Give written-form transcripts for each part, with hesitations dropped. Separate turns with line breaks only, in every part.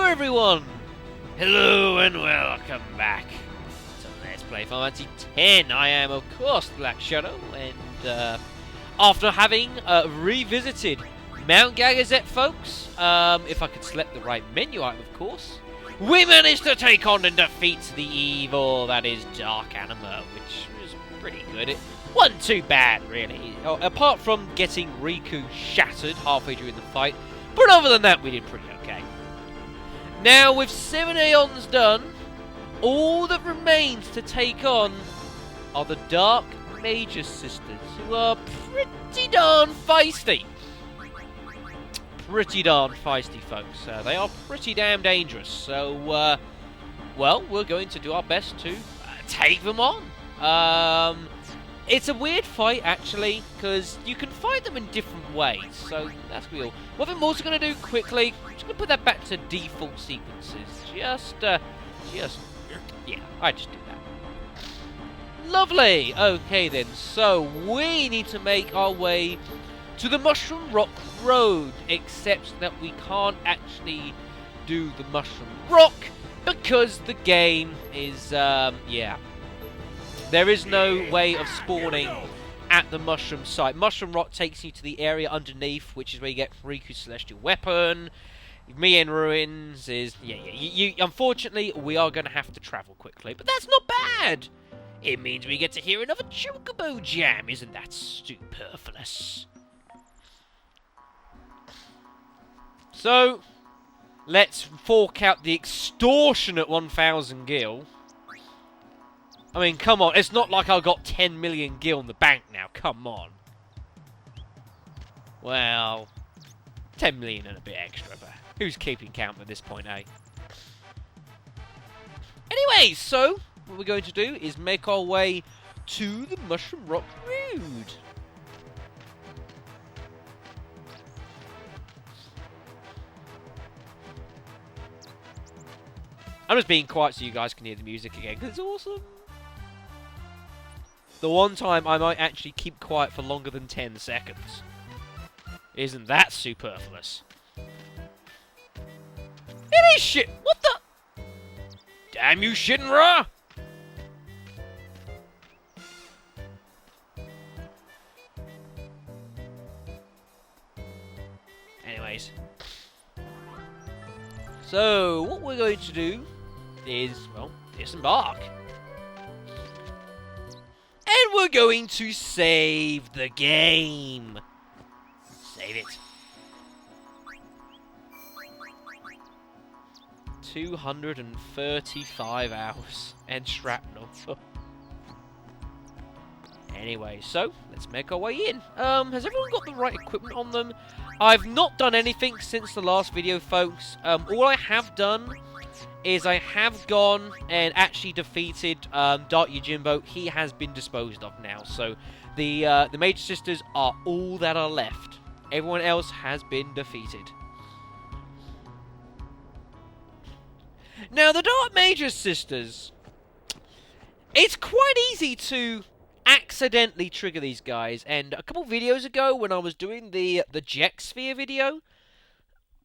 everyone! Hello and welcome back to Let's Play Final Fantasy X. I am, of course, Black Shadow, and after having revisited Mount Gagazet, folks, if I could select the right menu item, of course, we managed to take on and defeat the evil that is Dark Anima, which was pretty good. It wasn't too bad, really, apart from getting Riku shattered halfway during the fight, but other than that, we did pretty okay. Now, with 7 Aeons done, all that remains to take on are the Dark Magus sisters, who are pretty darn feisty. Pretty darn feisty, folks. They are pretty damn dangerous. So, well, we're going to do our best to take them on. It's a weird fight, actually, because you can fight them in different ways. So, that's cool. What I'm also going to do quickly, I'm just going to put that back to default sequences. Yeah, I just do that. Lovely! Okay, then. So, we need to make our way to the Mushroom Rock Road, except that we can't actually do the Mushroom Rock because the game is, yeah. There is no way of spawning at the Mushroom site. Mushroom Rock takes you to the area underneath, which is where you get Riku's Celestial Weapon. Remiem Ruins is, unfortunately, we are going to have to travel quickly, but that's not bad! It means we get to hear another Chocobo Jam, isn't that superfluous? So, let's fork out the extortionate 1,000 gil. I mean, come on, it's not like I've got 10 million gil in the bank now, come on. Well, 10 million and a bit extra, but who's keeping count at this point, eh? Anyway, so, what we're going to do is make our way to the Mushroom Rock Road. I'm just being quiet so you guys can hear the music again, because it's awesome. The one time I might actually keep quiet for longer than 10 seconds. Isn't that superfluous? It is shit! What the? Damn you, Shinra! Anyways. So, what we're going to do is, well, disembark. And we're going to save the game. Save it. 235 hours. And shrapnel. Anyway, so, let's make our way in. Has everyone got the right equipment on them? I've not done anything since the last video, folks. All I have done is I have gone and actually defeated Dark Yevon. He has been disposed of now. So the Major Sisters are all that are left. Everyone else has been defeated. Now, the Dark Major Sisters, it's quite easy to accidentally trigger these guys, and a couple videos ago when I was doing the Jet Sphere video,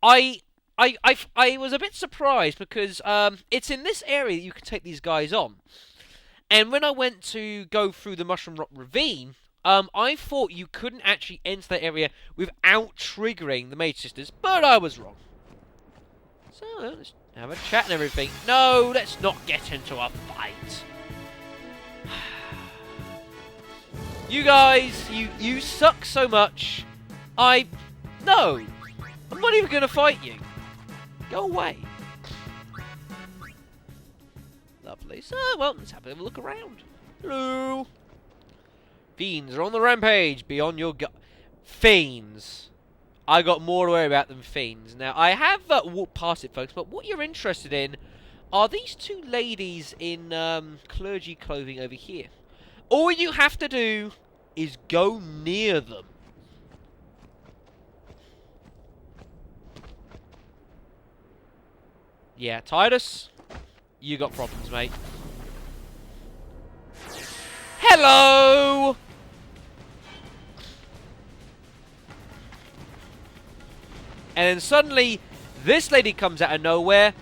I was a bit surprised because it's in this area that you can take these guys on. And when I went to go through the Mushroom Rock Ravine, I thought you couldn't actually enter that area without triggering the Mage Sisters, but I was wrong. So, let's have a chat and everything. No, let's not get into a fight. You guys, you suck so much. No, I'm not even going to fight you. Go away. Lovely. So, well, let's have a look around. Hello. Fiends are on the rampage beyond your Fiends. I got more to worry about than fiends. Now, I have walked past it, folks, but what you're interested in are these two ladies in clergy clothing over here. All you have to do is go near them. Yeah, Titus, you got problems, mate. Hello! And then suddenly, This lady comes out of nowhere.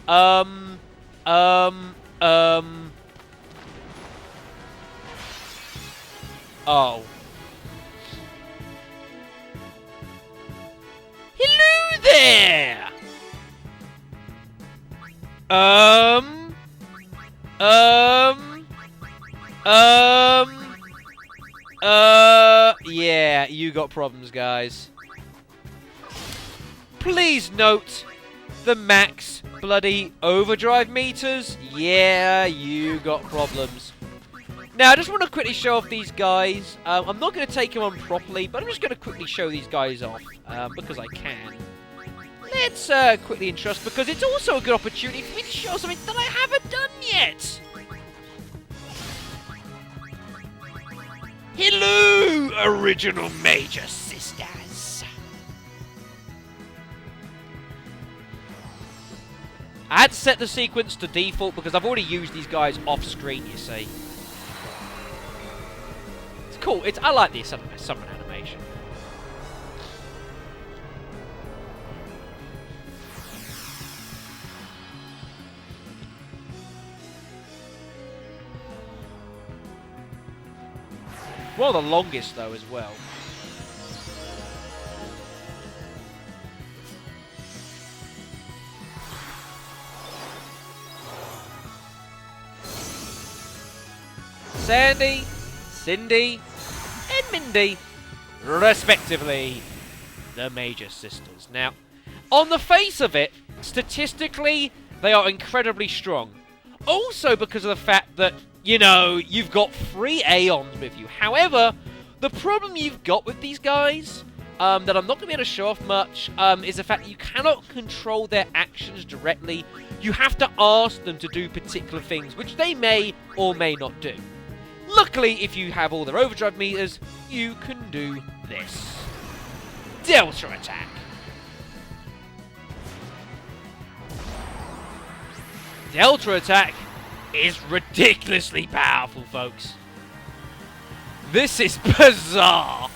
Oh. Hello there! Yeah, you got problems, guys. Please note the max bloody overdrive meters. Yeah, you got problems. Now, I just want to quickly show off these guys. I'm not going to take them on properly, but I'm just going to quickly show these guys off, because I can. Let's quickly entrust, because it's also a good opportunity for me to show something that I haven't done yet. Hello, original Magus sisters. I had to set the sequence to default because I've already used these guys off screen, you see. It's cool. I like the summon animation. One of the longest, though, as well. Sandy, Cindy, and Mindy, respectively, the Magus sisters. Now, on the face of it, statistically, they are incredibly strong. Also because of the fact that, you know, you've got 3 Aeons with you. However, the problem you've got with these guys, that I'm not going to be able to show off much, is the fact that you cannot control their actions directly. You have to ask them to do particular things, which they may or may not do. Luckily, if you have all their overdrive meters, you can do this. Delta attack. Delta attack is ridiculously powerful, folks. This is bizarre.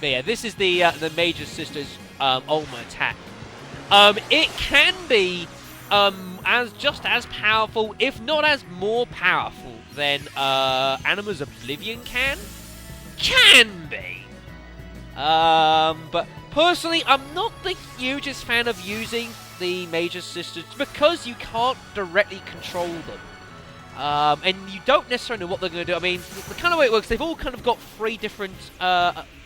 But yeah, this is the Magus sisters' ultimate attack. It can be just as powerful, if not as more powerful than Anima's Oblivion can be. But personally, I'm not the hugest fan of using the Magus sisters because you can't directly control them. And you don't necessarily know what they're going to do. I mean, the kind of way it works, they've all kind of got 3 different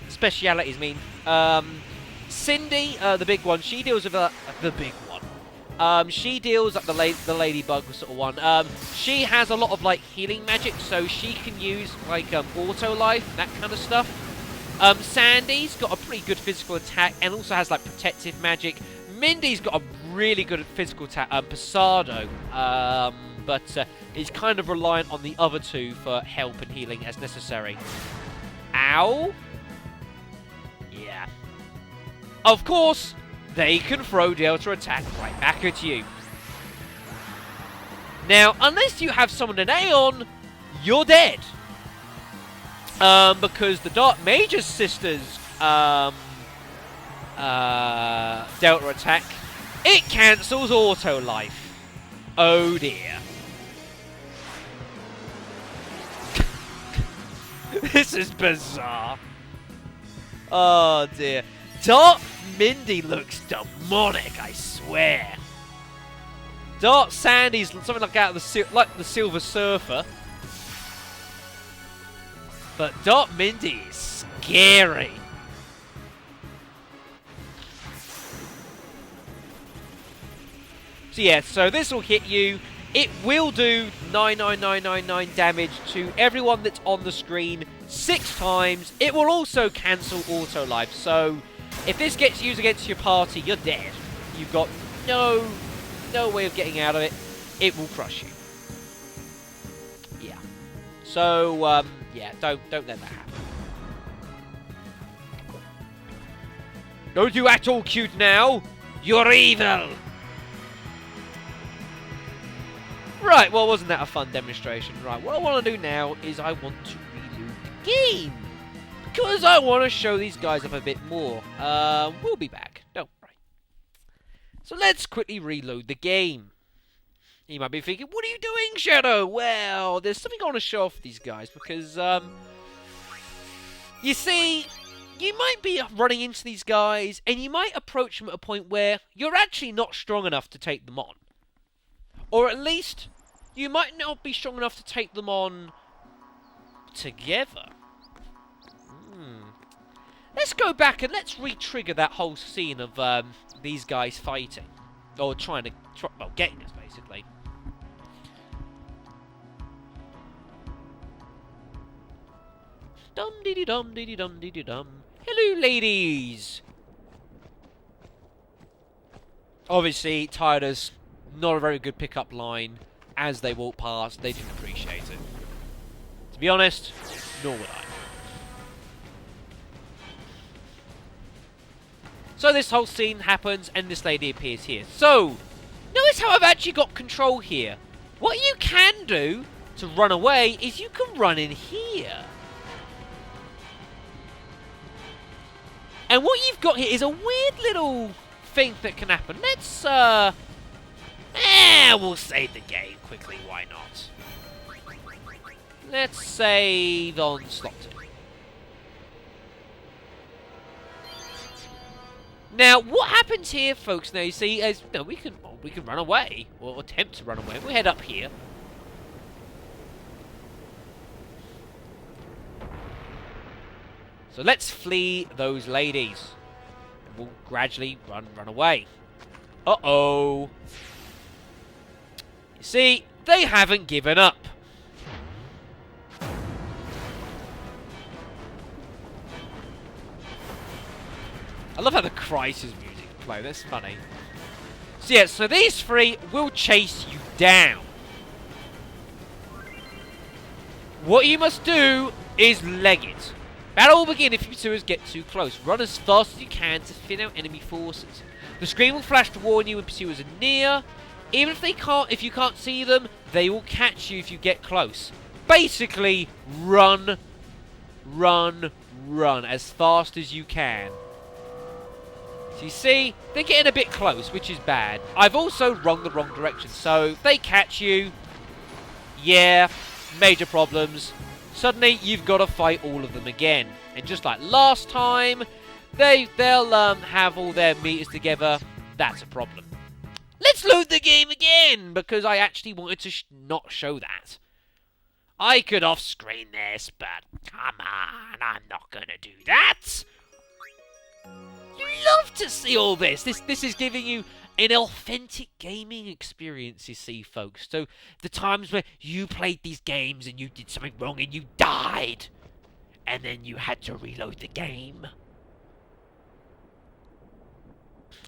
specialities. I mean, Cindy, the big one, she deals with the big one. She deals like the ladybug sort of one. She has a lot of like healing magic, so she can use like auto life, that kind of stuff. Sandy's got a pretty good physical attack and also has like protective magic. Mindy's got a really good physical attack, Pasado, but is kind of reliant on the other 2 for help and healing as necessary. Ow! Yeah. Of course, they can throw Delta attack right back at you. Now, unless you have summoned an Aeon, you're dead. Because the Dark Magus sisters Delta attack, it cancels auto life. Oh dear. This is bizarre. Oh dear. Dark Mindy looks demonic, I swear. Dark Sandy's something like out of the Silver Surfer. But Dark Mindy is scary. So yeah, so this will hit you. It will do 99999 damage to everyone that's on the screen 6 times. It will also cancel auto life. So if this gets used against your party, you're dead. You've got no way of getting out of it. It will crush you. Yeah. So yeah, don't let that happen. Don't you act all cute now. You're evil. Right, well, wasn't that a fun demonstration? Right, what I want to do now is I want to reload game. Because I want to show these guys up a bit more. We'll be back. Don't worry. So let's quickly reload the game. You might be thinking, what are you doing, Shadow? Well, there's something I want to show off these guys. Because, you see, you might be running into these guys, and you might approach them at a point where you're actually not strong enough to take them on. Or at least, you might not be strong enough to take them on together. Let's go back and let's re-trigger that whole scene of these guys fighting. Or well, getting us, basically. Dum-dee-dee-dum-dee-dee-dum-dee-dee-dum. Hello, ladies! Obviously, Tired's not a very good pickup line. As they walk past, they didn't appreciate it. To be honest, nor would I. So this whole scene happens, and this lady appears here. So, notice how I've actually got control here. What you can do to run away is you can run in here. And what you've got here is a weird little thing that can happen. Let's, we'll save the game quickly, why not? Let's save on slot 2. Now, what happens here, folks, now you see, is we can run away, or attempt to run away. We'll head up here. So let's flee those ladies. And we'll gradually run away. Uh-oh. You see, they haven't given up. I love how the Crisis music plays. That's funny. So yeah, so these three will chase you down. What you must do is leg it. Battle will begin if you pursuers get too close. Run as fast as you can to thin out enemy forces. The screen will flash to warn you when pursuers are near. Even if you can't see them, they will catch you if you get close. Basically, run as fast as you can. So you see, they're getting a bit close, which is bad. I've also run the wrong direction, so if they catch you, yeah, major problems. Suddenly, you've got to fight all of them again. And just like last time, they'll have all their meters together. That's a problem. Let's load the game again, because I actually wanted to not show that. I could off-screen this, but come on, I'm not going to do that. You love to see all this. This is giving you an authentic gaming experience, you see, folks. So the times where you played these games and you did something wrong and you died, and then you had to reload the game.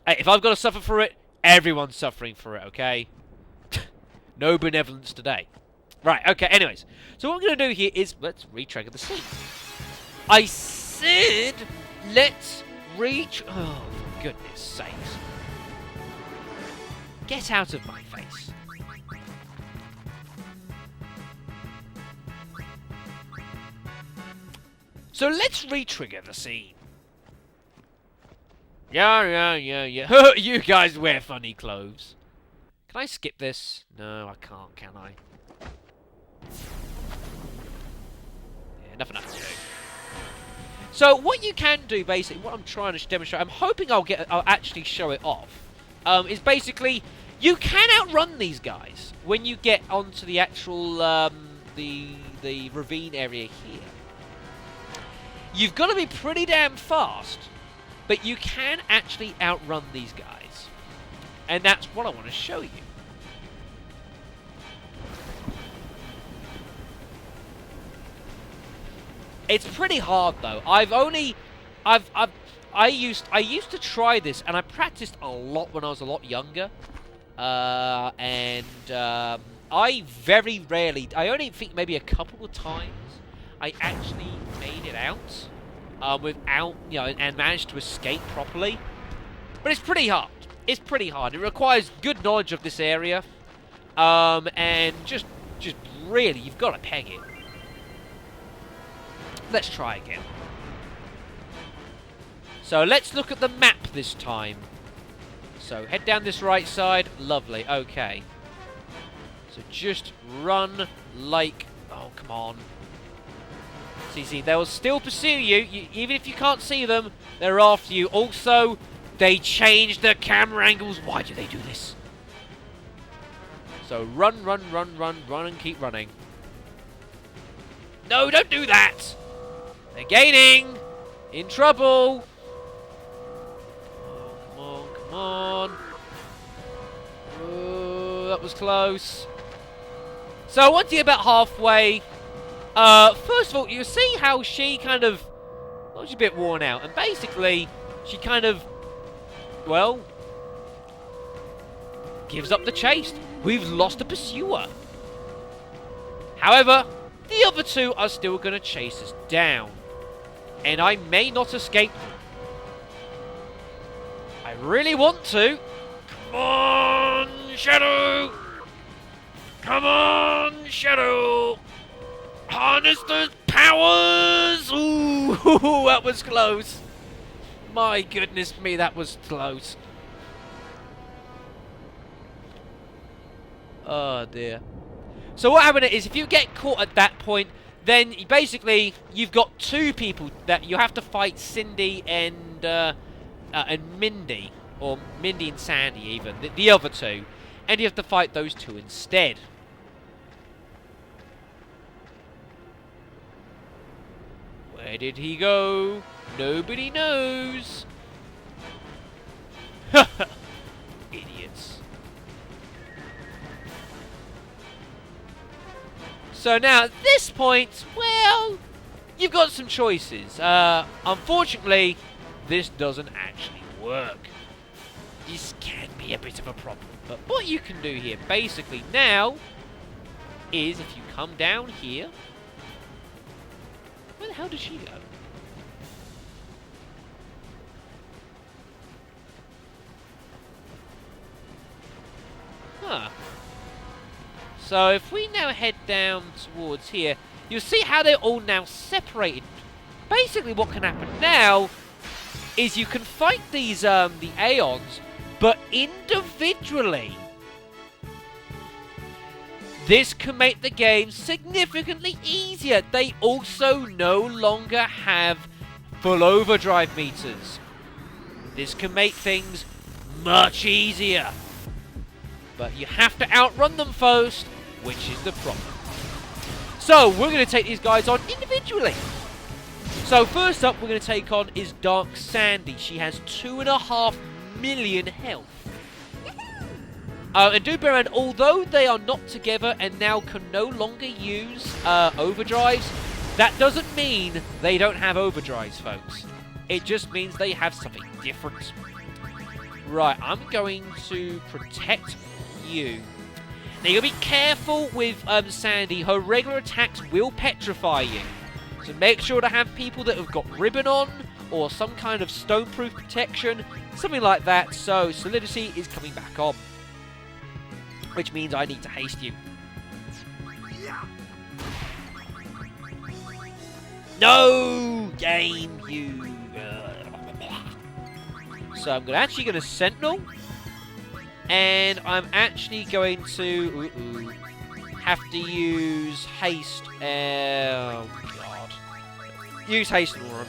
Hey, if I've got to suffer for it, everyone's suffering for it, okay? No benevolence today. Right, okay, anyways. So what we're going to do here is, let's re-trigger the scene. I said, let's reach... Oh, for goodness sakes. Get out of my face. So let's re-trigger the scene. Yeah. You guys wear funny clothes. Can I skip this? No, I can't, can I? Yeah, nothing else to do. So what you can do, basically, what I'm trying to demonstrate, I'm hoping I'll actually show it off, is basically, you can outrun these guys when you get onto the actual, the ravine area here. You've got to be pretty damn fast, but you can actually outrun these guys. And that's what I want to show you. It's pretty hard though. I used to try this, and I practiced a lot when I was a lot younger. I very rarely, I only think maybe a couple of times, I actually made it out without, and managed to escape properly. But it's pretty hard. It's pretty hard. It requires good knowledge of this area, and just really, you've got to peg it. Let's try again. So let's look at the map this time. So head down this right side. Lovely. Okay. So just run like... Oh, come on. See, they'll still pursue you. Even if you can't see them, they're after you. Also, they changed the camera angles. Why do they do this? So run, and keep running. No, don't do that! They're gaining! In trouble! Oh, come on. Oh, that was close. So once you get about halfway, first of all, you see how she kind of... Well, she's a bit worn out. And basically, she kind of... Well... gives up the chase. We've lost a pursuer. However, the other two are still going to chase us down. And I may not escape them. I really want to. Come on, Shadow! Come on, Shadow! Harness the powers! Ooh, that was close. My goodness me, that was close. Oh dear. So what happened is, if you get caught at that point, then basically you've got two people that you have to fight, Cindy and Mindy, or Mindy and Sandy even, the other two, and you have to fight those two instead. Where did he go? Nobody knows. Idiots. So now, at this point, well, you've got some choices. Unfortunately, this doesn't actually work. This can be a bit of a problem. But what you can do here, basically, now, is if you come down here... Where the hell did she go? Huh. So if we now head down towards here, you'll see how they're all now separated. Basically what can happen now is you can fight these the Aeons, but individually. This can make the game significantly easier. They also no longer have full overdrive meters. This can make things much easier. But you have to outrun them first, which is the problem. So, we're going to take these guys on individually. So, first up we're going to take on is Dark Sandy. She has 2.5 million health. And do bear in mind, although they are not together and now can no longer use overdrives, that doesn't mean they don't have overdrives, folks. It just means they have something different. Right, I'm going to protect you. Now, you'll be careful with Sandy. Her regular attacks will petrify you. So make sure to have people that have got ribbon on, or some kind of stone-proof protection, something like that, so solidity is coming back on. Which means I need to haste you. No! Game, you... So I'm actually going to Sentinel. And I'm actually going to... have to use haste. Oh, God. Use haste, Laura.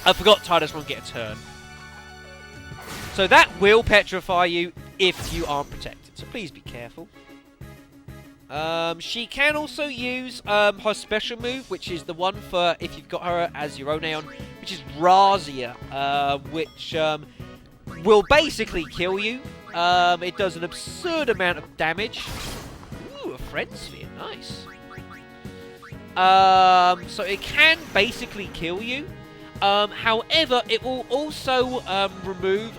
I forgot Tidus won't get a turn. So that will petrify you if you aren't protected. So please be careful. She can also use her special move, which is the one for if you've got her as your own Aeon, which is Razia, which will basically kill you. It does an absurd amount of damage. Ooh, a Friend Sphere, nice. So it can basically kill you. However, it will also remove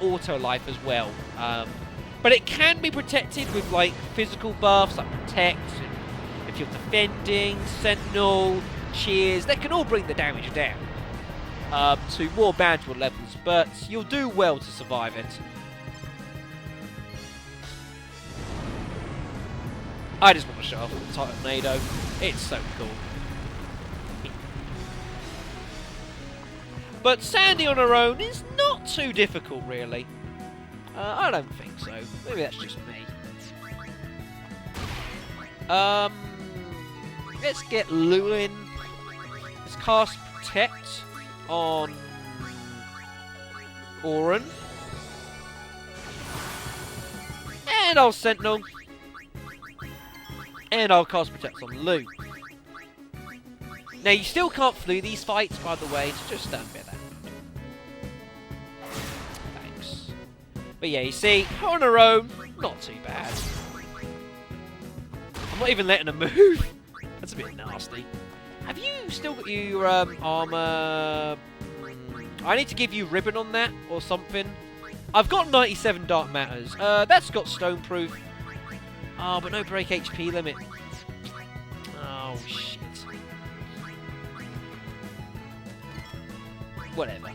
auto life as well. But it can be protected with like physical buffs like Protect, if you're defending, Sentinel, Cheers. They can all bring the damage down to more manageable levels, but you'll do well to survive it. I just want to show off the Tornado. It's so cool. But Sandy on her own is not too difficult, really. I don't think so. Maybe that's just me. Let's get Lulu in. Let's cast Protect on Oren. And I'll Sentinel. And I'll cast Protect on Lu. Now, you still can't flee these fights, by the way, so just stand by that. Thanks. But yeah, you see, her on her own, not too bad. I'm not even letting her move. That's a bit nasty. Have you still got your armor? I need to give you ribbon on that, or something. I've got 97 Dark Matters. That's got Stoneproof. Oh, but no break HP limit. Oh, shit. Whatever.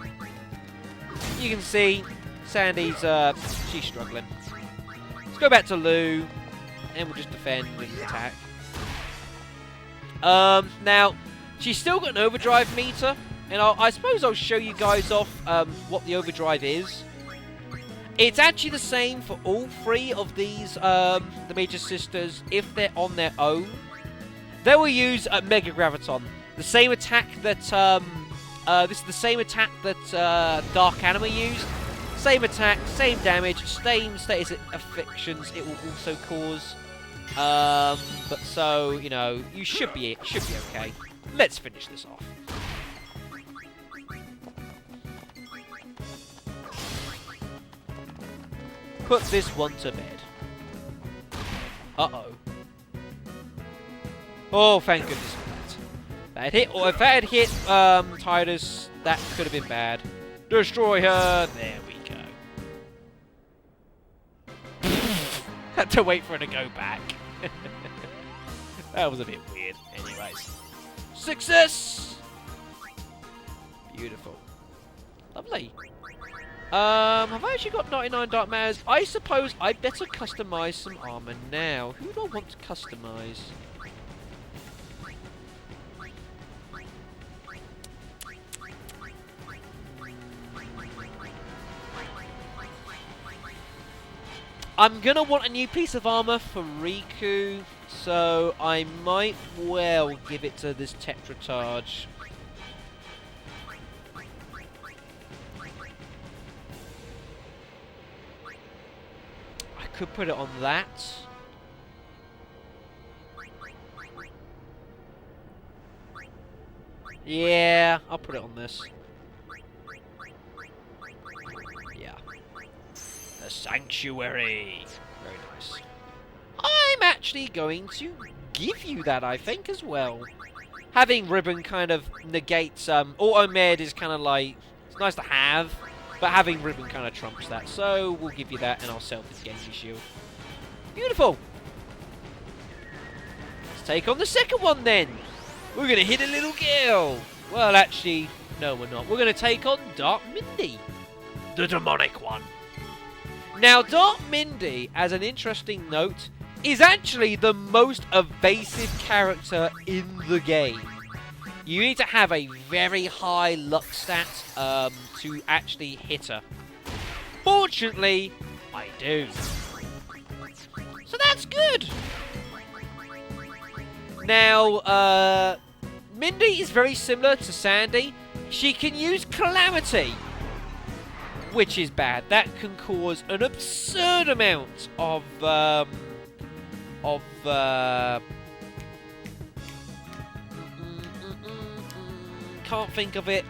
You can see Sandy's, she's struggling. Let's go back to Lu, and we'll just defend and attack. Now, she's still got an overdrive meter, and I suppose I'll show you guys off, what the overdrive is. It's actually the same for all three of these, the Major Sisters, if they're on their own. They will use a Mega Graviton. The same attack that, this is the same attack that Dark Anima used. Same attack, same damage, same status afflictions it will also cause. But so, you know, you should be okay. Let's finish this off. Put this one to bed. Uh-oh. Oh, thank goodness for that. That had hit, or if that had hit Tidus, that could have been bad. Destroy her. There we go. Had to wait for her to go back. That was a bit weird. Anyways. Success! Beautiful. Lovely. Have I actually got 99 Dark Matters? I suppose I'd better customize some armor now. Who do I want to customize? I'm gonna want a new piece of armor for Riku, so I might well give it to this Tetratarch. I could put it on that. Yeah, I'll put it on this. Yeah. The Sanctuary. Very nice. I'm actually going to give you that, I think, as well. Having ribbon kind of negates, auto med is kind of like, it's nice to have, but having ribbon kind of trumps that. So we'll give you that, and I'll sell this Genji shield. Beautiful. Let's take on the second one then. We're going to hit a little girl. Well, actually, no, we're not. We're going to take on Dark Mindy, the demonic one. Now, Dark Mindy, as an interesting note, is actually the most evasive character in the game. You need to have a very high luck stat to actually hit her. Fortunately, I do. So that's good. Now, Mindy is very similar to Sandy. She can use Calamity, which is bad. That can cause an absurd amount of can't think of it.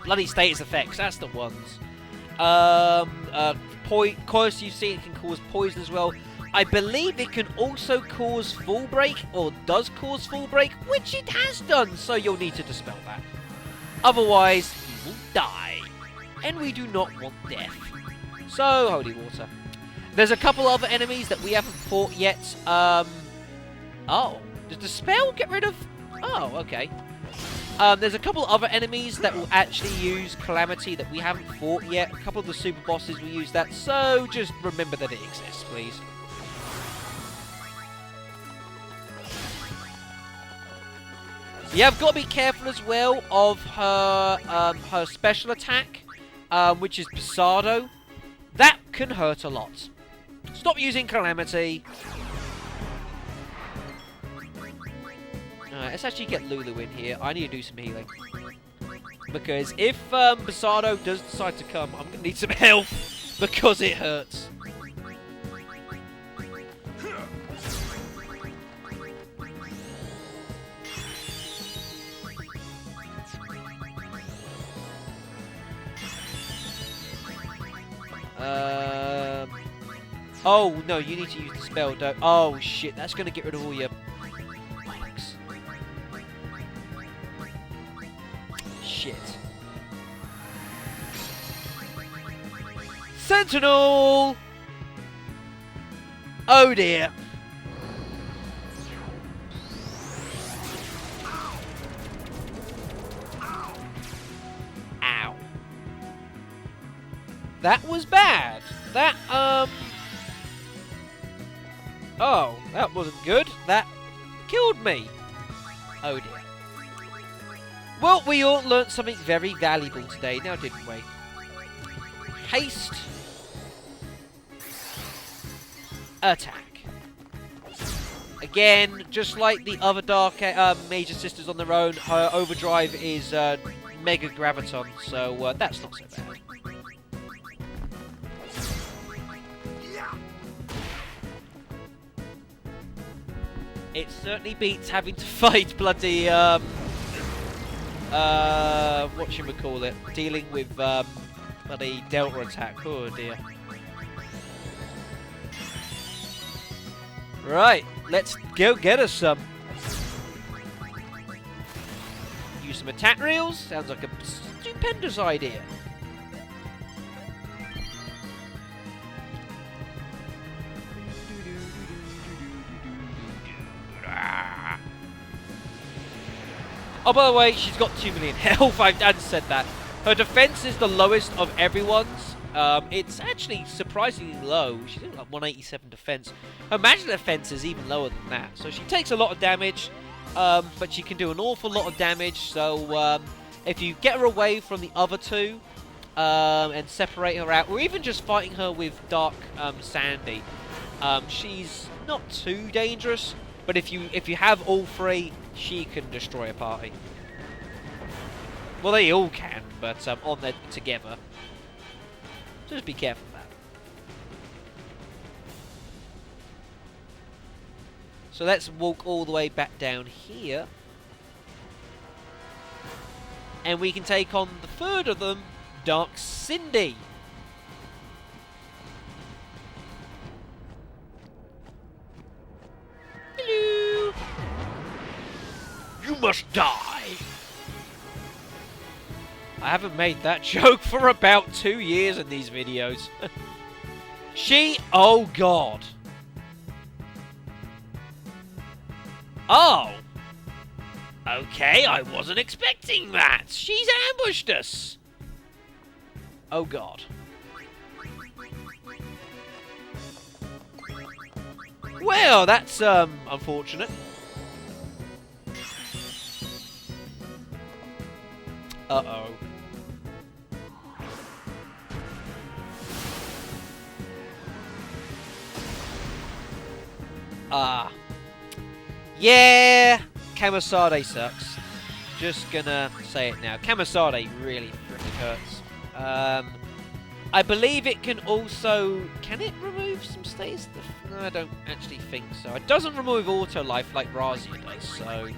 Bloody status effects. That's the ones. Of course, you see it can cause poison as well. I believe it can also cause full break, or does cause full break, which it has done. So you'll need to dispel that. Otherwise, you will die, and we do not want death. So holy water. There's a couple other enemies that we haven't fought yet. Oh, does the spell get rid of? Oh, okay. There's a couple other enemies that will actually use Calamity that we haven't fought yet. A couple of the super bosses will use that, so just remember that it exists, please. You have got to be careful as well of her her special attack, which is Passado. That can hurt a lot. Stop using Calamity. Let's actually get Lulu in here. I need to do some healing. Because if Passado does decide to come, I'm going to need some help. Because it hurts. Oh, no, you need to use the spell, don't... Oh, shit, that's going to get rid of all your... Bugs. Shit. Sentinel! Oh, dear. Ow. That was bad. That, Oh, that wasn't good. That killed me. Oh dear. Well, we all learnt something very valuable today, now didn't we? Haste. Attack. Again, just like the other Dark Major Sisters on their own, her overdrive is Mega Graviton, so that's not so bad. It certainly beats having to fight bloody, whatchamacallit, dealing with, bloody Delta attack. Oh dear. Right, let's go get us some. Use some attack reels. Sounds like a stupendous idea. Oh, by the way, she's got 2 million health. I hadn't said that. Her defense is the lowest of everyone's. It's actually surprisingly low. She's doing like 187 defense. Her magic defense is even lower than that. So she takes a lot of damage, but she can do an awful lot of damage. So if you get her away from the other two and separate her out, or even just fighting her with Dark Sandy, she's not too dangerous. But if you have all three, she can destroy a party. Well, they all can, but on there together. Just be careful of that. So let's walk all the way back down here. And we can take on the third of them, Dark Cindy. Hello. You must die. I haven't made that joke for about 2 years in these videos. Oh god. Oh. Okay, I wasn't expecting that. She's ambushed us. Oh god. Well, that's unfortunate. Uh-oh. Yeah, Camisade sucks. Just gonna say it now. Camisade really freaking hurts. I believe it can also... Can it remove some status? No, I don't actually think so. It doesn't remove auto life like Razia does, so...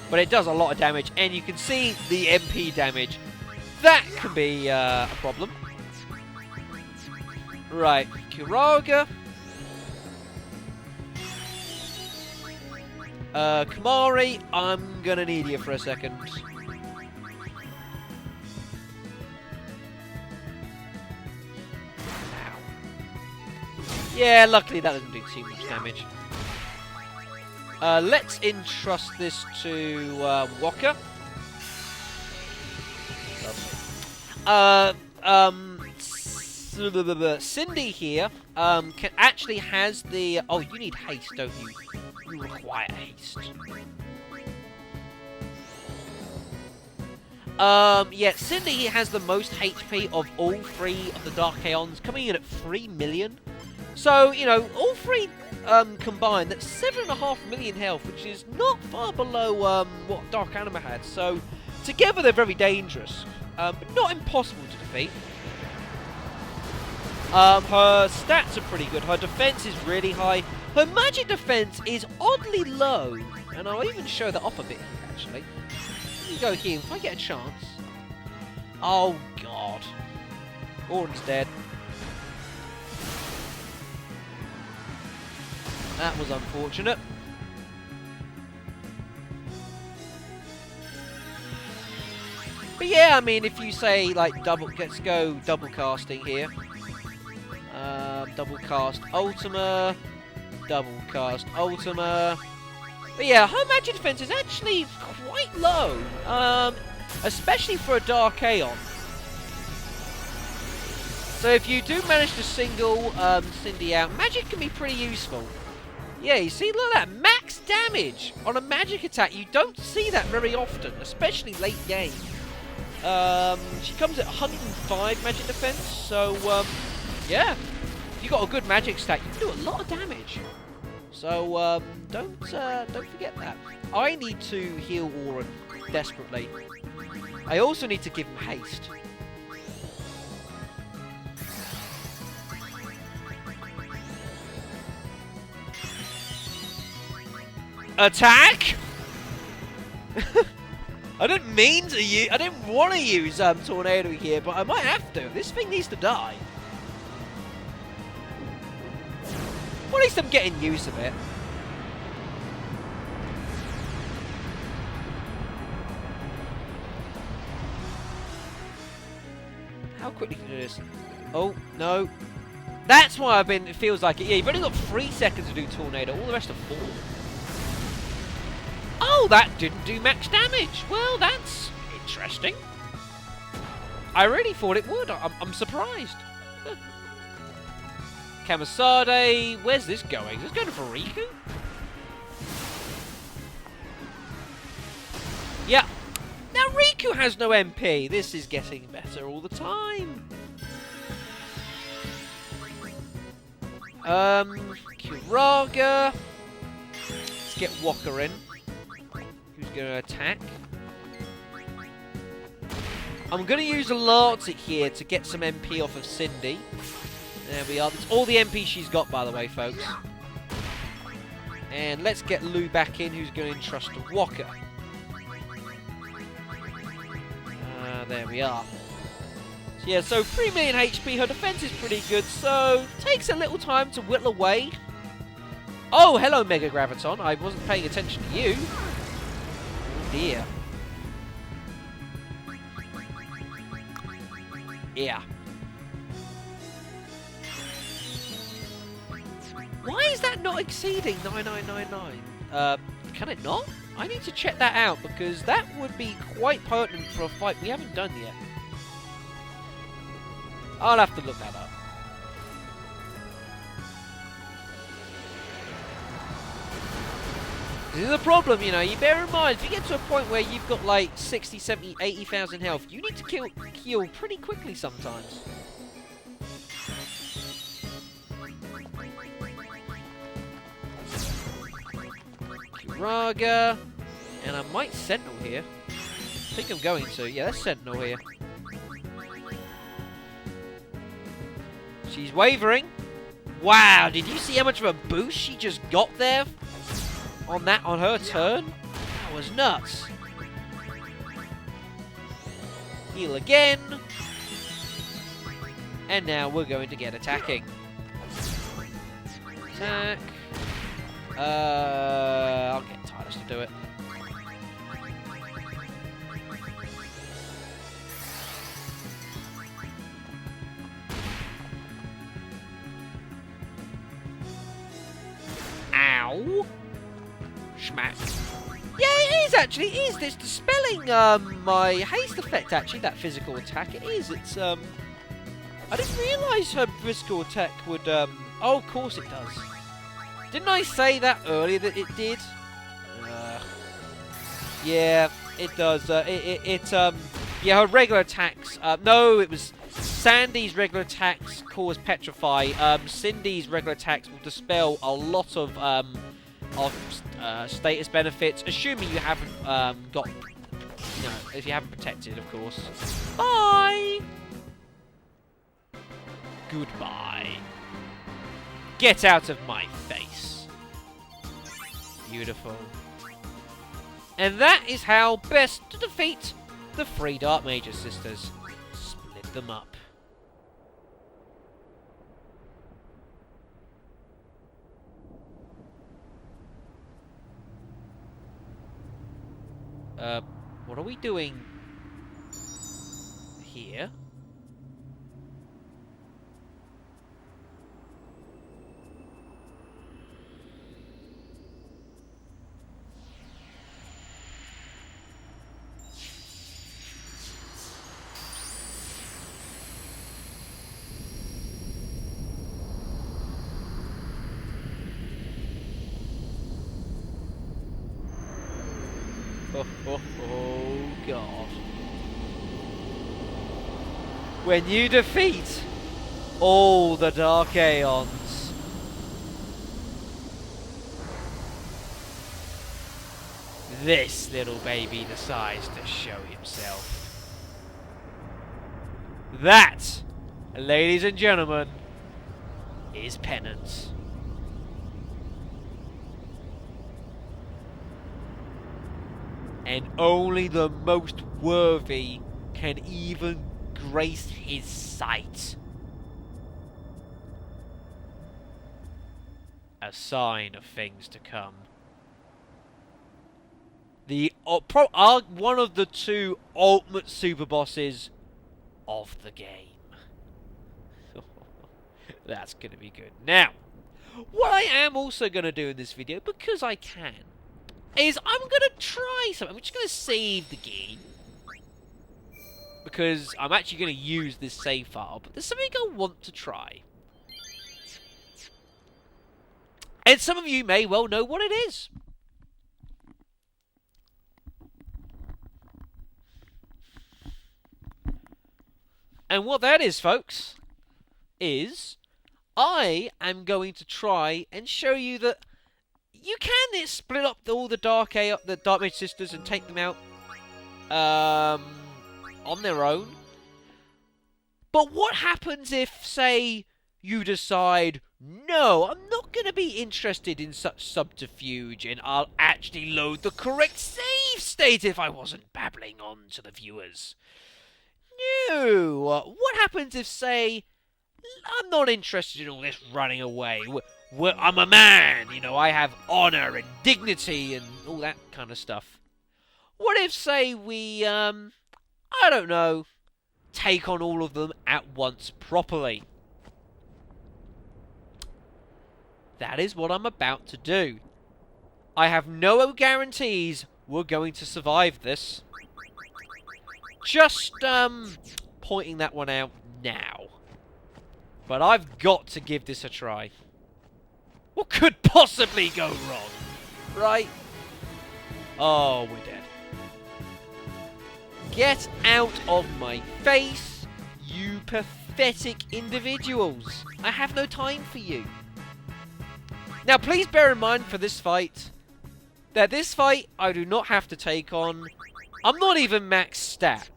But it does a lot of damage, and you can see the MP damage. That can be a problem. Right, Kuraga. Kamari, I'm gonna need you for a second. Yeah, luckily that doesn't do too much damage. Let's entrust this to Walker. Cindy here actually has the... Oh, you need haste, don't you? You require haste. Yeah, Cindy has the most HP of all three of the Dark Aeons, coming in at 3 million. So, you know, all three combined, that's 7.5 million health, which is not far below what Dark Anima had. So, together they're very dangerous, but not impossible to defeat. Her stats are pretty good. Her defense is really high. Her magic defense is oddly low, and I'll even show that off a bit here, actually. Let me go here if I get a chance. Oh, God. Gordon's dead. That was unfortunate. But yeah, I mean, if you say, like, let's go double casting here. Double cast Ultima. Double cast Ultima. But yeah, her magic defense is actually quite low. Especially for a Dark Aeon. So if you do manage to single Cindy out, magic can be pretty useful. Yeah, you see, look at that. Max damage on a magic attack. You don't see that very often, especially late game. She comes at 105 magic defense, so, yeah. If you got a good magic stack, you can do a lot of damage. So, don't forget that. I need to heal Auron desperately. I also need to give him haste. Attack! I didn't mean to use. I didn't want to use Tornado here, but I might have to. This thing needs to die. Well, at least I'm getting use of it. How quickly can you do this? Oh no! That's why I've been. It feels like it. Yeah, you've only got 3 seconds to do Tornado. All the rest are 4. Oh, that didn't do max damage. Well, that's interesting. I really thought it would. I'm surprised. Kamisade. Where's this going? Is this going to Riku? Yeah. Now, Riku has no MP. This is getting better all the time. Kiraga. Let's get Walker in. Who's going to attack? I'm going to use a Lartzik here to get some MP off of Cindy. There we are. That's all the MP she's got, by the way, folks. And let's get Lou back in, who's going to entrust to Walker. There we are. So, yeah, so 3 million HP. Her defense is pretty good, so takes a little time to whittle away. Oh, hello, Mega Graviton. I wasn't paying attention to you. Oh, dear. Yeah. Why is that not exceeding 9999? Can it not? I need to check that out, because that would be quite pertinent for a fight we haven't done yet. I'll have to look that up. This is a problem, you know. You bear in mind, if you get to a point where you've got like 60, 70, 80,000 health, you need to heal pretty quickly sometimes. Kiraga. And I might Sentinel here. I think I'm going to. Yeah, let's Sentinel here. She's wavering. Wow, did you see how much of a boost she just got there? On her turn? That was nuts. Heal again. And now we're going to get attacking. Attack. I'll get Titus to do it. Ow. Schmack. Yeah, it is actually. It is. It's dispelling my haste effect, actually, that physical attack. It is. It's, I didn't realise her physical attack would, oh, of course it does. Didn't I say that earlier that it did? Yeah, it does. Yeah, her regular attacks... no, it was... Sandy's regular attacks cause Petrify. Cindy's regular attacks will dispel a lot of status benefits, assuming you haven't got... You know, if you haven't protected, of course. Bye! Goodbye. Get out of my face. Beautiful. And that is how best to defeat the 3 Dark Magus sisters. Split them up. What are we doing here? Oh, God. When you defeat all the Dark Aeons, this little baby decides to show himself. That, ladies and gentlemen, is penance. And only the most worthy can even grace his sight. A sign of things to come. The one of the 2 ultimate super bosses of the game. That's going to be good. Now, what I am also going to do in this video, because I can, is I'm going to try something. I'm just going to save the game. Because I'm actually going to use this save file. But there's something I want to try. And some of you may well know what it is. And what that is, folks, is I am going to try and show you that you can split up all the Dark Mage sisters and take them out on their own. But what happens if, say, you decide, no, I'm not going to be interested in such subterfuge, and I'll actually load the correct save state if I wasn't babbling on to the viewers? No. What happens if, say, I'm not interested in all this running away. I'm a man, you know, I have honor and dignity and all that kind of stuff. What if, say, we, I don't know, take on all of them at once properly? That is what I'm about to do. I have no guarantees we're going to survive this. Just, pointing that one out now. But I've got to give this a try. What could possibly go wrong? Right? Oh, we're dead. Get out of my face, you pathetic individuals. I have no time for you. Now, please bear in mind for this fight, that this fight I do not have to take on. I'm not even max stat.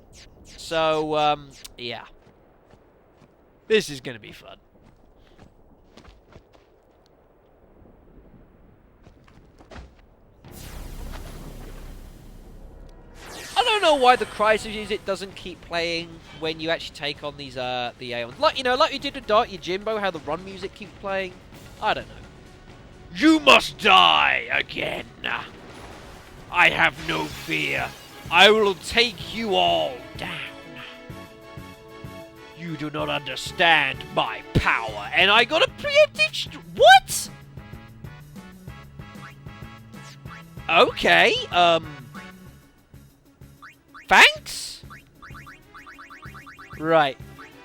So, yeah. This is going to be fun. I don't know why the crisis music doesn't keep playing when you actually take on these the Aeons. Like, you know, like you did with Dark Yevon, how the run music keeps playing. I don't know. You must die again. I have no fear. I will take you all down. You do not understand my power, and I got a preemptive. What? Okay. Thanks? Right.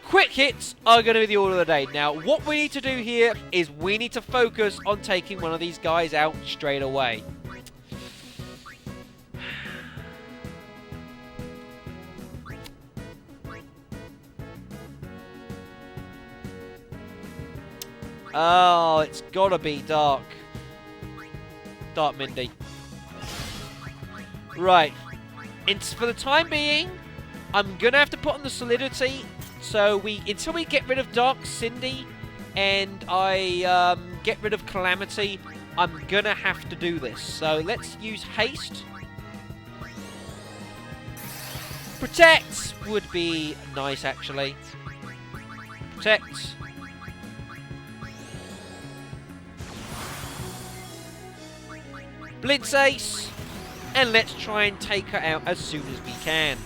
Quick hits are going to be the order of the day. Now, what we need to do here is we need to focus on taking one of these guys out straight away. Oh, it's gotta be Dark Mindy. Right. For the time being, I'm gonna have to put on the solidity. So until we get rid of Dark Cindy and I get rid of Calamity, I'm gonna have to do this. So let's use haste. Protect would be nice, actually. Protect. Blitz Ace. And let's try and take her out as soon as we can.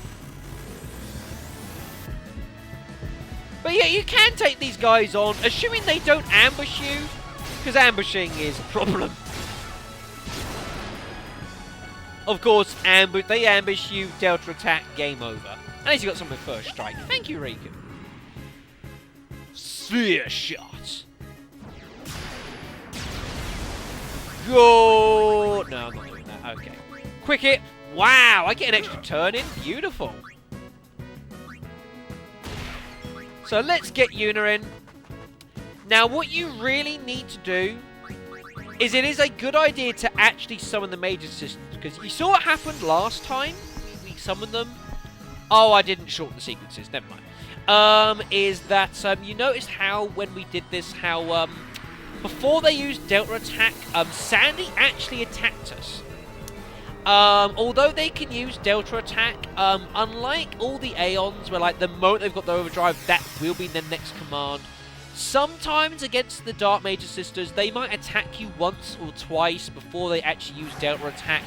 But yeah, you can take these guys on, assuming they don't ambush you, because ambushing is a problem. Of course, they ambush you, Delta attack, game over. Unless you got someone with first strike. Thank you, Riku. Sphere shot. Go! No, I'm not doing that. Okay. Quick hit. Wow, I get an extra turn in. Beautiful. So let's get Yuna in. Now, what you really need to do is it is a good idea to actually summon the Magus systems, because you saw what happened last time we summoned them. Oh, I didn't shorten the sequences. Never mind. Is that you noticed how when we did this, how before they used Delta attack, Sandy actually attacked us. Although they can use Delta attack, unlike all the Aeons, where like the moment they've got the overdrive, that will be their next command. Sometimes against the Dark Magus Sisters, they might attack you once or twice before they actually use Delta attack,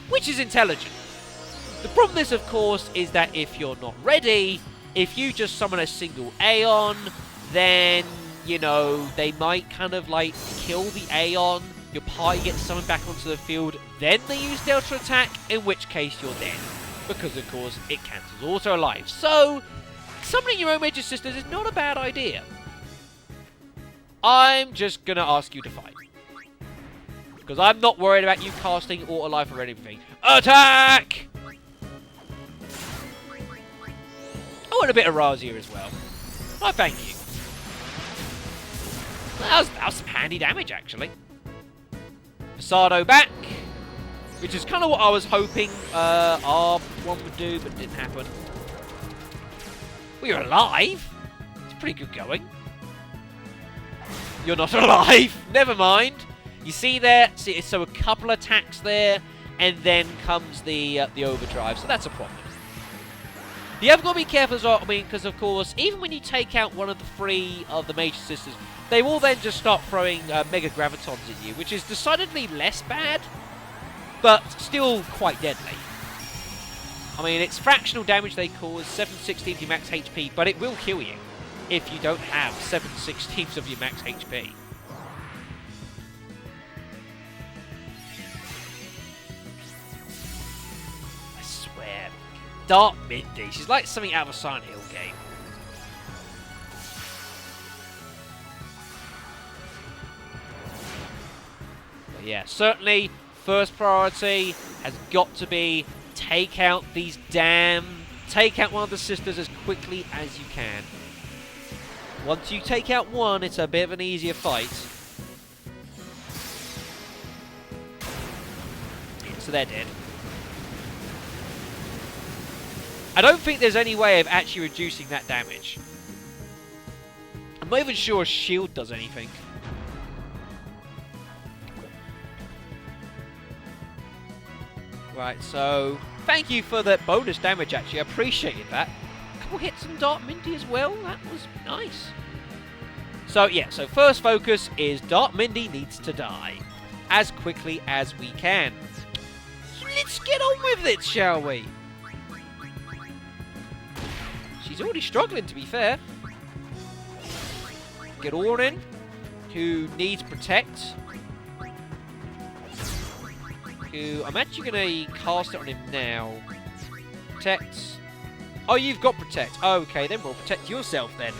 which is intelligent. The problem is, of course, is that if you're not ready, if you just summon a single Aeon, then, you know, they might kind of like kill the Aeon, your party gets summoned back onto the field, then they use Delta attack, in which case you're dead. Because, of course, it cancels auto life. So, summoning your own Magus Sisters is not a bad idea. I'm just going to ask you to fight. Because I'm not worried about you casting auto life or anything. Attack! Oh, and a bit of Razia as well. Oh, thank you. That was some handy damage, actually. Pasado back. Which is kind of what I was hoping our one would do, but didn't happen. Well, you're alive. It's pretty good going. You're not alive. Never mind. You see there? See, so a couple attacks there, and then comes the overdrive. So that's a problem. You have got to be careful as well. I mean, because of course, even when you take out one of the 3 of the Magus Sisters, they will then just start throwing Mega Gravitons at you, which is decidedly less bad, but still quite deadly. I mean, it's fractional damage they cause, 7/16 of your max HP, but it will kill you if you don't have 7/16 of your max HP. I swear. Dark Mindy. She's like something out of a Silent Hill game. But yeah, certainly first priority has got to be take out one of the sisters as quickly as you can. Once you take out one, it's a bit of an easier fight. So they're dead. I don't think there's any way of actually reducing that damage. I'm not even sure a shield does anything. Right, so thank you for that bonus damage, actually. I appreciated that. A couple hits on Dark Mindy as well. That was nice. So, yeah, so first focus is Dark Mindy needs to die as quickly as we can. So let's get on with it, shall we? She's already struggling, to be fair. Get Orin, who needs Protect. Who I'm actually going to cast it on him now. Protect. Oh, you've got Protect. Oh, okay, then we'll protect yourself then.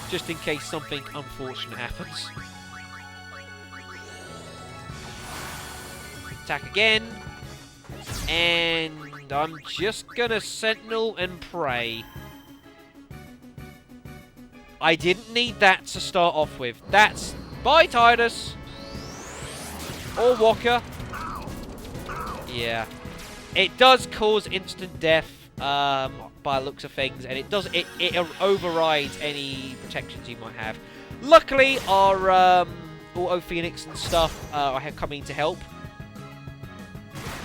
Just in case something unfortunate happens. Attack again. And I'm just going to Sentinel and Pray. I didn't need that to start off with. That's Bye, Titus. Or Walker. Yeah. It does cause instant death by the looks of things, and it overrides any protections you might have. Luckily, our Auto Phoenix and stuff are coming to help.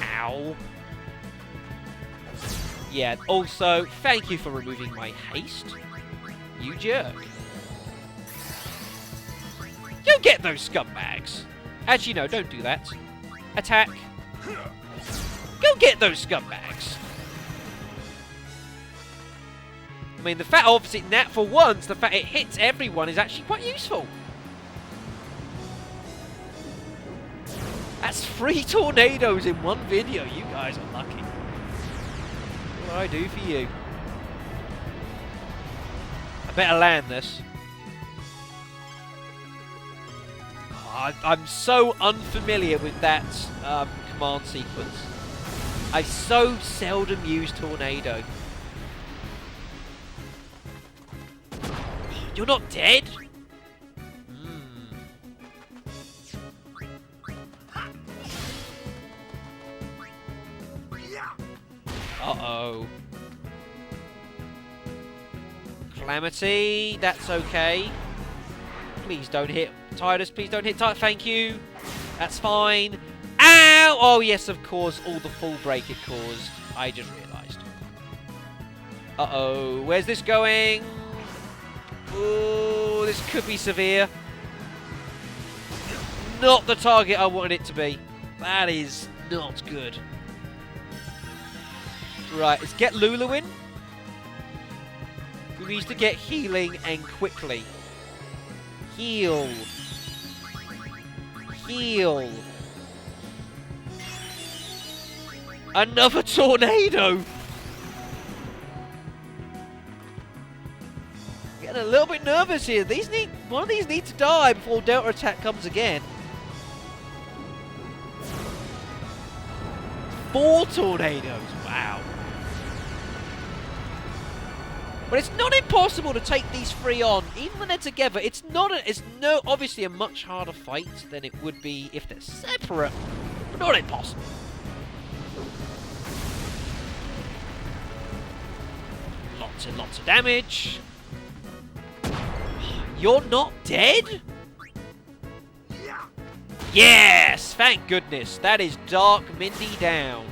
Ow. Yeah, also, thank you for removing my haste. You jerk. You get those scumbags. Actually, no, don't do that. Attack. Go get those scumbags. I mean, the fact, obviously, for once, the fact it hits everyone is actually quite useful. That's 3 tornadoes in one video. You guys are lucky. What do I do for you? I better land this. Oh, I'm so unfamiliar with that command sequence. I so seldom use tornado. You're not dead? Uh-oh. Calamity, that's okay. Please don't hit Titus, please don't hit Titus, thank you. That's fine. Ow! Oh yes, of course, all the full break it caused. I just realised. Uh-oh, where's this going? Oh, this could be severe. Not the target I wanted it to be. That is not good. Right, let's get Lulu in. We need to get healing and quickly. Heal. Heal. Another tornado. Getting a little bit nervous here. One of these need to die before Delta attack comes again. 4 tornadoes. Wow. But it's not impossible to take these 3 on, even when they're together. It's obviously a much harder fight than it would be if they're separate, but not impossible. Lots and lots of damage. You're not dead? Yes! Thank goodness. That is Dark Mindy down.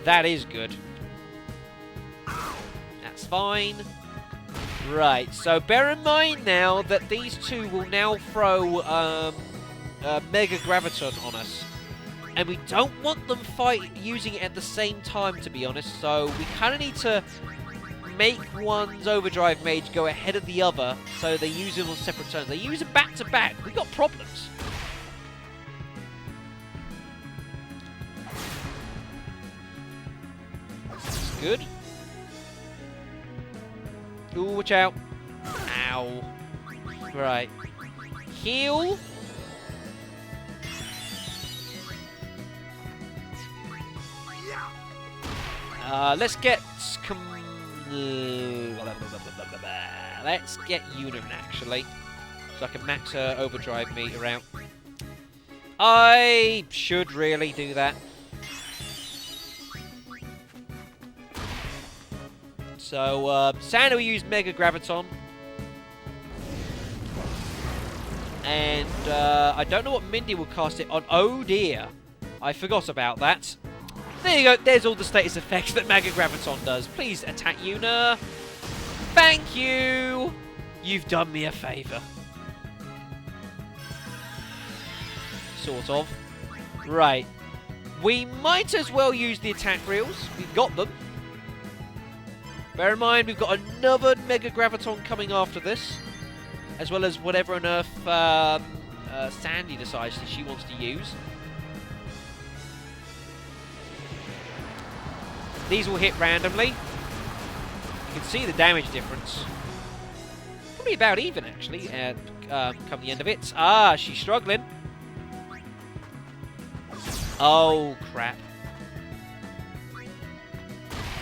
That is good. That's fine. Right, so bear in mind now that these 2 will now throw Mega Graviton on us. And we don't want them using it at the same time, to be honest. So we kind of need to make one's Overdrive Mage go ahead of the other so they use it on separate turns. They use it back to back. We got problems. That's good. Ooh, watch out. Ow. Right. Heal. Let's get let's get Unum actually, so I can max her Overdrive meter out. I should really do that. So, Santa will use Mega Graviton. And, I don't know what Mindy will cast it on. Oh dear. I forgot about that. There you go. There's all the status effects that Mega Graviton does. Please attack Una. Thank you. You've done me a favour. Sort of. Right. We might as well use the attack reels. We've got them. Bear in mind, we've got another Mega Graviton coming after this, as well as whatever on earth Sandy decides that she wants to use. These will hit randomly. You can see the damage difference. Probably about even, actually, come the end of it. Ah, she's struggling. Oh, crap.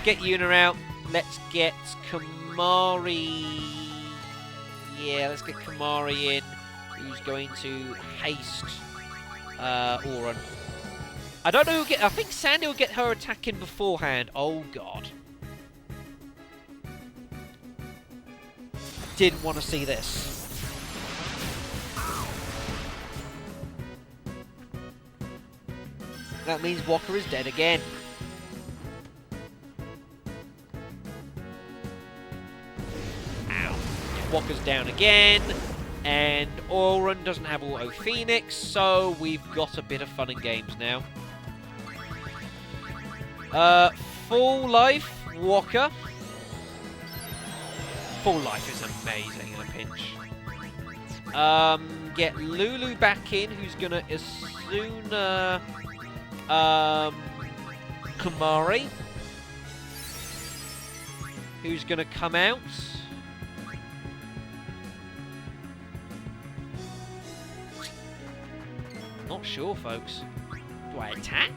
Get Una out. Let's get Kamari. Yeah, let's get Kamari in. Who's who's going to haste Auron. I don't know who'll get... I think Sandy will get her attack in beforehand. Oh, God. Didn't want to see this. That means Walker is dead again. Ow. Walker's down again. And Auron doesn't have Auto Phoenix, so we've got a bit of fun and games now. Full life, Walker. Full life is amazing in a pinch. Get Lulu back in, who's gonna Asuna Kumari, who's gonna come out. Not sure, folks. Do I attack?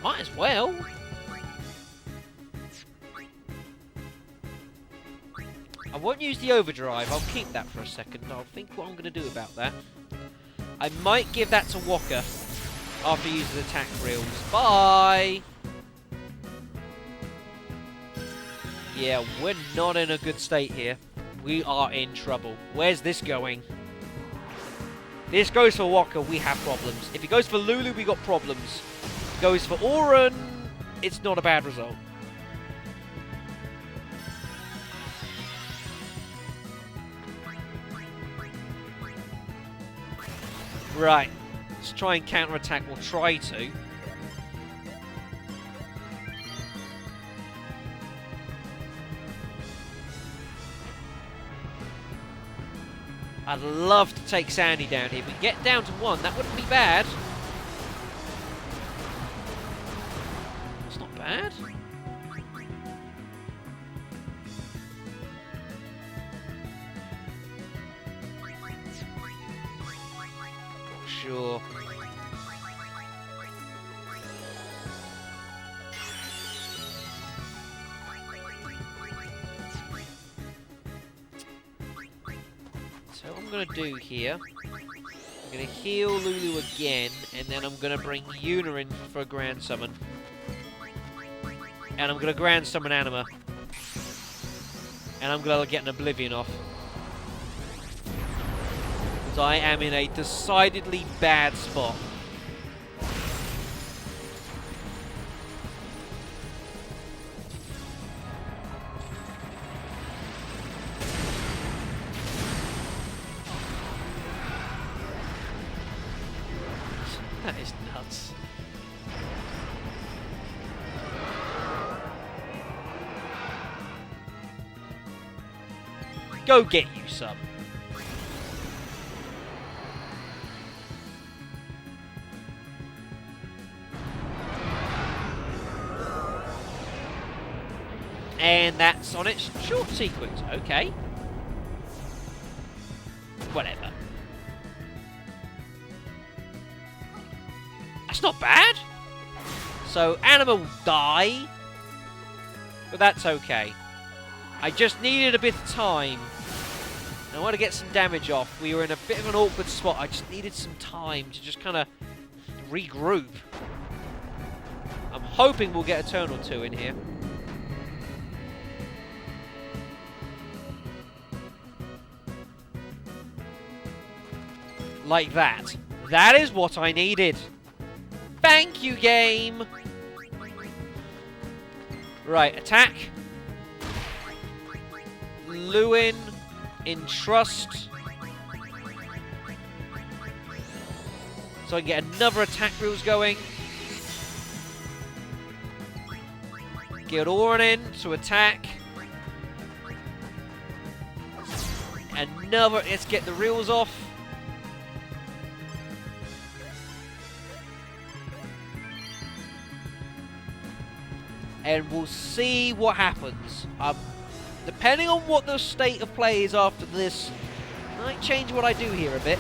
Might as well. I won't use the overdrive. I'll keep that for a second. I'll think what I'm going to do about that. I might give that to Walker after he uses attack reels. Bye! Yeah, we're not in a good state here. We are in trouble. Where's this going? This goes for Walker, we have problems. If it goes for Lulu, we got problems. If it goes for Auron, it's not a bad result. Right, let's try and counter-attack. We'll try to. I'd love to take Sandy down here. If we get down to 1, that wouldn't be bad. It's not bad. Sure. So what I'm going to do here, I'm going to heal Lulu again, and then I'm going to bring Yuna in for a Grand Summon. And I'm going to Grand Summon Anima. And I'm going to get an Oblivion off. Because I am in a decidedly bad spot. That is nuts. Go get you some. And that's on its short sequence. Okay. Whatever. That's not bad. So, Anima will die. But that's okay. I just needed a bit of time. I want to get some damage off. We were in a bit of an awkward spot. I just needed some time to just kind of regroup. I'm hoping we'll get a turn or two in here. Like that. That is what I needed. Thank you, game. Right, attack. Lewin in trust. So I can get another attack rules going. Get Auron in to attack. Another, let's get the reels off. And we'll see what happens. Depending on what the state of play is after this Might change what I do here a bit.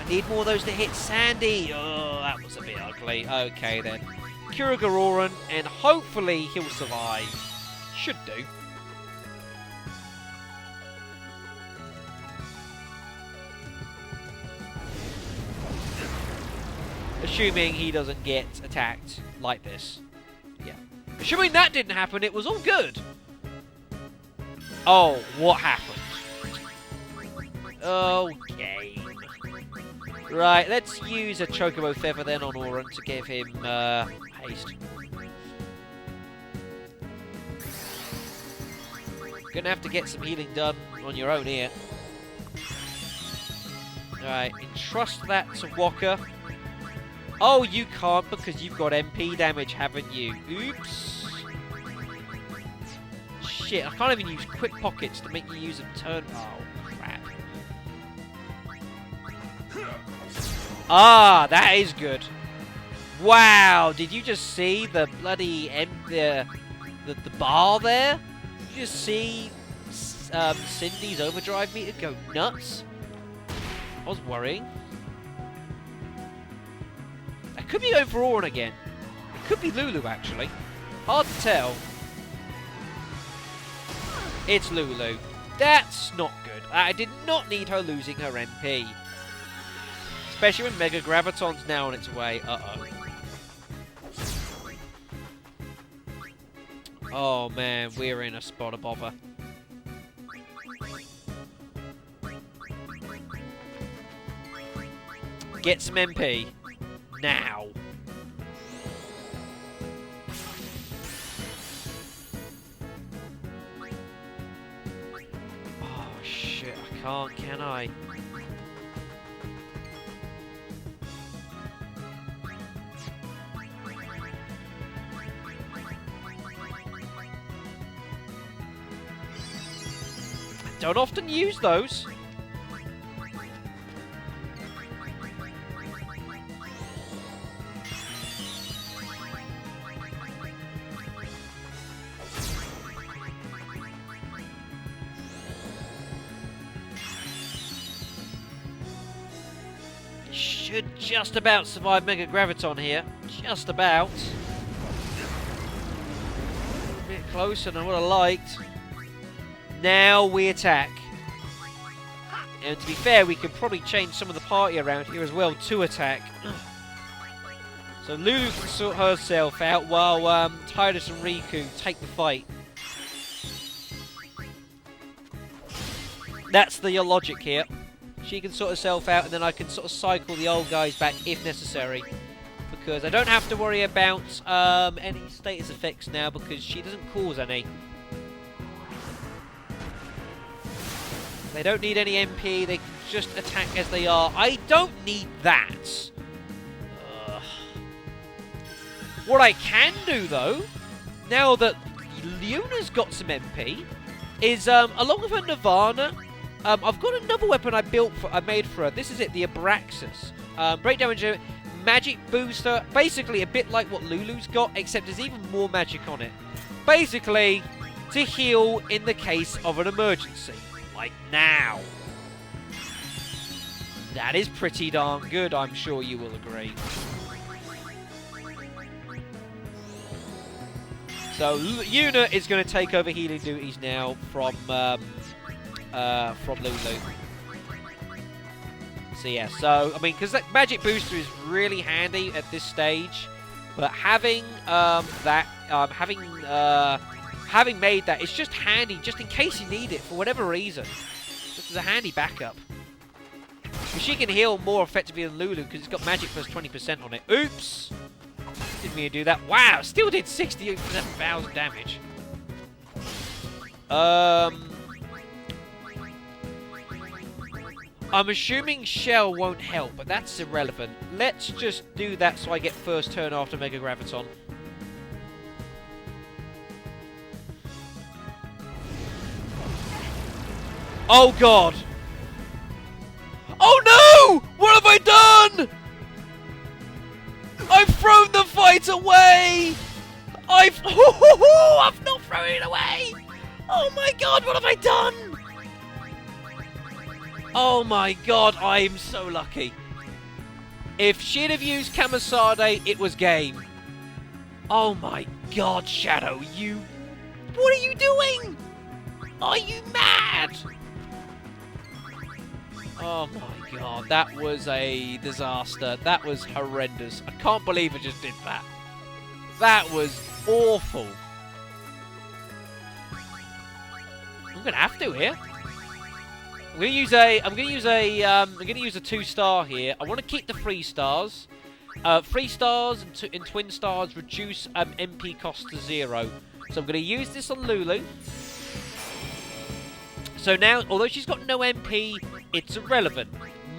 I need more of those to hit Sandy. Oh, that was a bit ugly. Okay, then. Kuragaroran, and hopefully he'll survive. Should do. Assuming he doesn't get attacked like this. Yeah. Assuming that didn't happen, it was all good. Oh, what happened? Okay. Right, let's use a Chocobo Feather then on Oran to give him haste. Gonna have to get some healing done on your own here. Alright, entrust that to Walker. Oh, you can't because you've got MP damage, haven't you? Oops. Shit, I can't even use quick pockets to make you use them turn. Oh, crap. Ah, that is good. Wow, did you just see the bloody the bar there? Did you just see Cindy's overdrive meter go nuts? I was worrying. I could be going for Oran again. It could be Lulu, actually. Hard to tell. It's Lulu. That's not good. I did not need her losing her MP. Especially when Mega Graviton's now on its way. Uh-oh. Oh, man. We're in a spot of bother. Get some MP. Now. Oh, shit. I can't, can I? Don't often use those. Should just about survive Mega Graviton here. Just about. A bit closer than I would have liked. Now we attack. And to be fair, we can probably change some of the party around here as well to attack. So Lulu can sort herself out while Tidus and Riku take the fight. That's the logic here. She can sort herself out and then I can sort of cycle the old guys back if necessary. Because I don't have to worry about any status effects now because she doesn't cause any. They don't need any MP, they can just attack as they are. I don't need that. What I can do, though, now that Luna's got some MP, is, along with her Nirvana, I've got another weapon I made for her. This is it, the Abraxas. Break damage, magic booster, basically a bit like what Lulu's got, except there's even more magic on it. Basically, to heal in the case of an emergency. Like now. That is pretty darn good, I'm sure you will agree. So Yuna is going to take over healing duties now from Lulu. So yeah, so I mean, because that magic booster is really handy at this stage, but having having made that, it's just handy, just in case you need it for whatever reason. Just as a handy backup. Because she can heal more effectively than Lulu because it's got magic plus 20% on it. Oops! Didn't mean to do that. Wow! Still did 67,000 damage. I'm assuming Shell won't help, but that's irrelevant. Let's just do that so I get first turn after Mega Graviton. Oh god! Oh no! What have I done? I've thrown the fight away! I've not thrown it away! Oh my god, what have I done? Oh my god, I'm so lucky. If she'd have used Camisade, it was game. Oh my god, Shadow, you... What are you doing? Are you mad? Oh my god, that was a disaster. That was horrendous. I can't believe I just did that. That was awful. I'm gonna have to here. I'm gonna use a 2-star here. I want to keep the 3 stars. 3 stars and twin stars reduce MP cost to 0. So I'm gonna use this on Lulu. So now, although she's got no MP, it's irrelevant.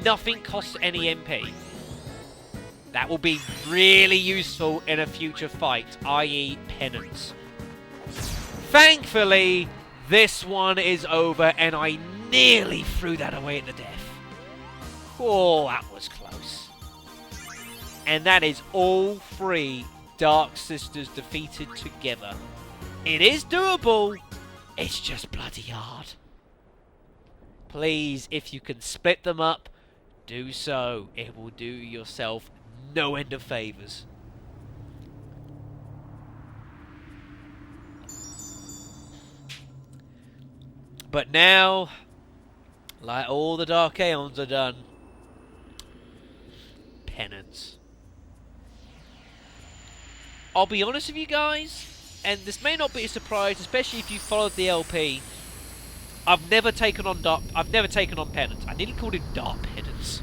Nothing costs any MP. That will be really useful in a future fight, i.e. penance. Thankfully, this one is over, and I nearly threw that away at the death. Oh, that was close. And that is all 3 Dark Sisters defeated together. It is doable. It's just bloody hard. Please, if you can split them up, do so. It will do yourself no end of favours. But now, like all the Dark Aeons are done, penance. I'll be honest with you guys, and this may not be a surprise, especially if you followed the LP. I've never taken on penance. I nearly called him Dark Penance.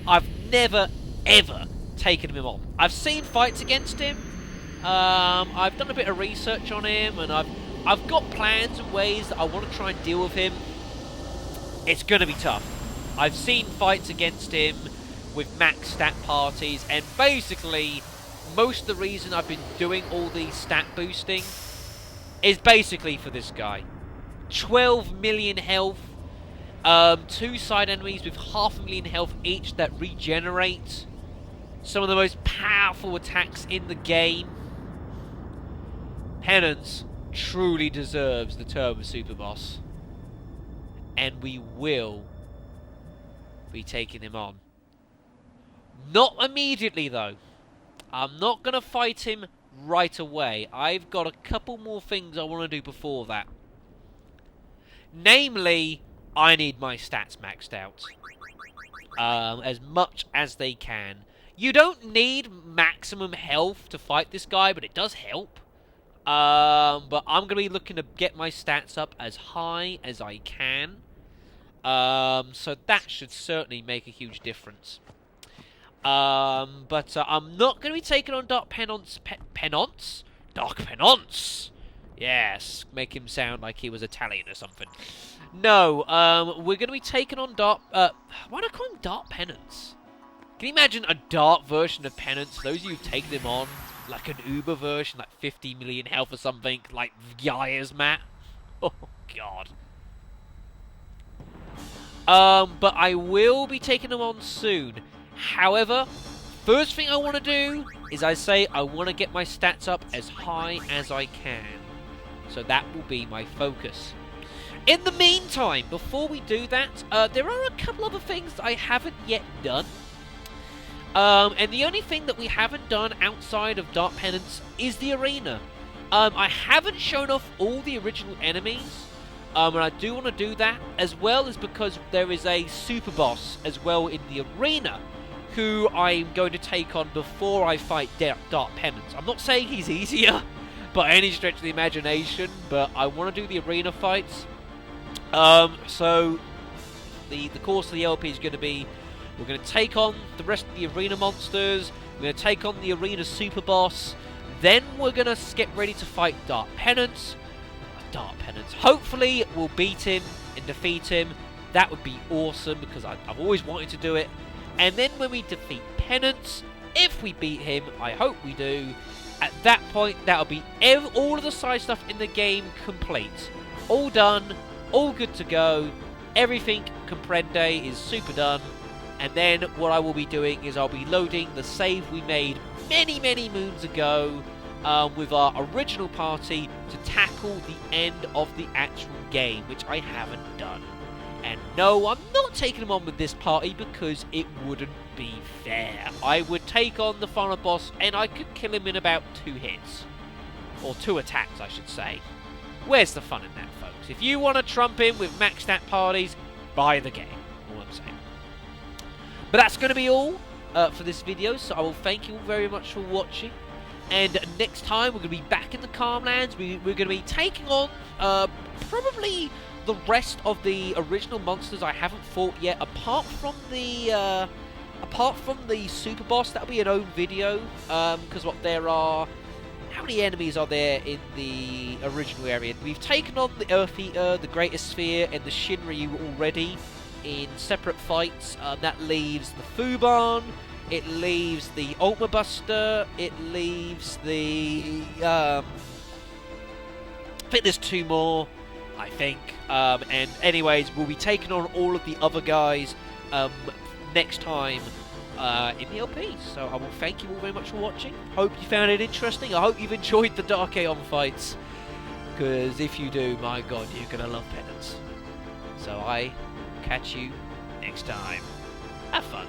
I've never ever taken him on. I've seen fights against him. I've done a bit of research on him, and I've got plans and ways that I want to try and deal with him. It's going to be tough. I've seen fights against him with max stat parties, and basically most of the reason I've been doing all the stat boosting is basically for this guy. 12 million health, 2 side enemies with 500,000 health each that regenerate. Some of the most powerful attacks in the game. Penance truly deserves the term of Super Boss. And we will be taking him on. Not immediately though. I'm not going to fight him right away. I've got a couple more things I want to do before that. Namely, I need my stats maxed out. As much as they can. You don't need maximum health to fight this guy, but it does help. But I'm going to be looking to get my stats up as high as I can. So that should certainly make a huge difference. But I'm not going to be taking on Dark Penance. Dark Penance! Yes, make him sound like he was Italian or something. No, we're going to be taking on Dark... why do I call him Dark Penance? Can you imagine a dark version of Penance? Those of you who've taken him on, like an Uber version, like 50 million health or something, like Yaya's Matt. Oh, God. But I will be taking him on soon. However, first thing I want to do is I want to get my stats up as high as I can. So that will be my focus. In the meantime, before we do that, there are a couple other things I haven't yet done. And the only thing that we haven't done outside of Dark Penance is the arena. I haven't shown off all the original enemies. And I do want to do that, as well as because there is a super boss as well in the arena, who I'm going to take on before I fight Dark Penance. I'm not saying he's easier by any stretch of the imagination, but I want to do the arena fights. So the course of the LP is going to be, we're going to take on the rest of the arena monsters, we're going to take on the arena super boss, then we're going to get ready to fight Dark Penance. Hopefully we'll beat him and defeat him. That would be awesome, because I've always wanted to do it. And then when we defeat Penance, if we beat him, I hope we do, at that point that'll be all of the side stuff in the game complete. All done, all good to go, everything Comprende is super done. And then what I will be doing is I'll be loading the save we made many, many moons ago with our original party to tackle the end of the actual game, which I haven't done. And no, I'm not taking him on with this party because it wouldn't be fair. I would take on the final boss and I could kill him in about 2 hits. Or 2 attacks, I should say. Where's the fun in that, folks? If you want to trump him with maxed out parties, buy the game. All I'm saying. But that's going to be all for this video, so I will thank you all very much for watching. And next time, we're going to be back in the Calmlands. We're going to be taking on probably the rest of the original monsters I haven't fought yet, apart from the super boss. That'll be an own video, because there are... How many enemies are there in the original area? We've taken on the Earth Eater, the Greater Sphere, and the Shinryu already in separate fights. That leaves the Fuban, it leaves the Ultima Buster, it leaves the... I think there's 2 more, I think. And anyways, we'll be taking on all of the other guys next time in the LP. So I will thank you all very much for watching. Hope you found it interesting. I hope you've enjoyed the Dark Yevon fights, because if you do, my god, you're gonna love Penance. So I catch you next time. Have fun.